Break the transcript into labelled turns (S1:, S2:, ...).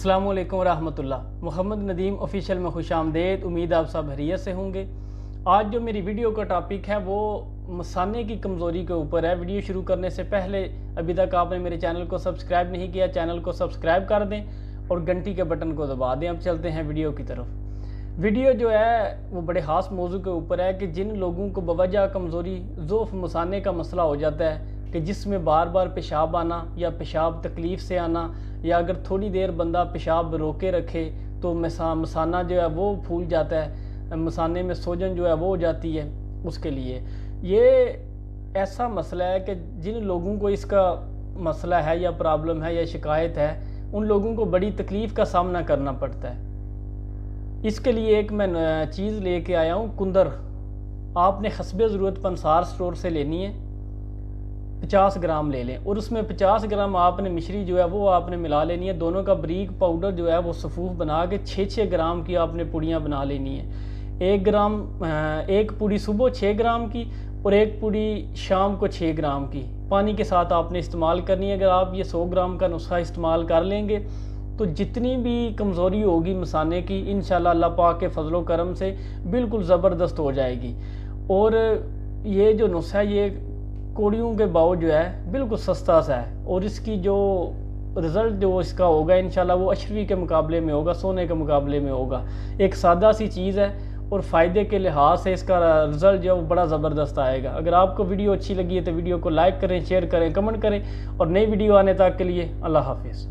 S1: अस्सलाम वालेकुम रहमतुल्लाह। मोहम्मद नदीम ऑफिशियल में खुश आमदेद। उम्मीद आप सब खैरियत से होंगे। आज जो मेरी वीडियो का टॉपिक है वो मसाने की कमज़ोरी के ऊपर है। वीडियो शुरू करने से पहले अभी तक आपने मेरे चैनल को सब्सक्राइब नहीं किया, चैनल को सब्सक्राइब कर दें और घंटी के बटन को दबा दें। अब चलते हैं वीडियो की तरफ। वीडियो जो है वो बड़े ख़ास मौजू के ऊपर है कि जिन लोगों को बवजह कमज़ोरी ज़ोफ़ मसाने का मसला हो जाता है कि जिसमें बार बार पेशाब आना या पेशाब तकलीफ़ से आना, या अगर थोड़ी देर बंदा पेशाब रोके रखे तो मसाना जो है वो फूल जाता है, मसाने में सोजन जो है वो हो जाती है। उसके लिए ये ऐसा मसला है कि जिन लोगों को इसका मसला है या प्रॉब्लम है या शिकायत है, उन लोगों को बड़ी तकलीफ़ का सामना करना पड़ता है। इसके लिए एक मैं चीज़ लेके आया हूँ, कुंदर। आपने हस्बे ज़रूरत पंसार स्टोर से लेनी है, 50 ग्राम ले लें और उसमें 50 ग्राम आपने मिश्री जो है वो आपने मिला लेनी है। दोनों का बारीक पाउडर जो है वो सफ़ूफ बना के 6-6 ग्राम की आपने पुड़ियाँ बना लेनी है। एक पुड़ी सुबह 6 ग्राम की और एक पुड़ी शाम को 6 ग्राम की पानी के साथ आपने इस्तेमाल करनी है। अगर आप ये 100 ग्राम का नुस्खा इस्तेमाल कर लेंगे तो जितनी भी कमज़ोरी होगी मसाने की, इंशाल्लाह अल्लाह पाक के फजलो करम से बिल्कुल ज़बरदस्त हो जाएगी। और ये जो नुस्खा है ये कोड़ियों के भाव जो है बिल्कुल सस्ता सा है और इसकी जो रिज़ल्ट जो इसका होगा इंशाल्लाह वो अशरफी के मुकाबले में होगा, सोने के मुकाबले में होगा। एक सादा सी चीज़ है और फ़ायदे के लिहाज से इसका रिज़ल्ट जो है वो बड़ा ज़बरदस्त आएगा। अगर आपको वीडियो अच्छी लगी है तो वीडियो को लाइक करें, शेयर करें, कमेंट करें और नई वीडियो आने तक के लिए अल्लाह हाफिज़।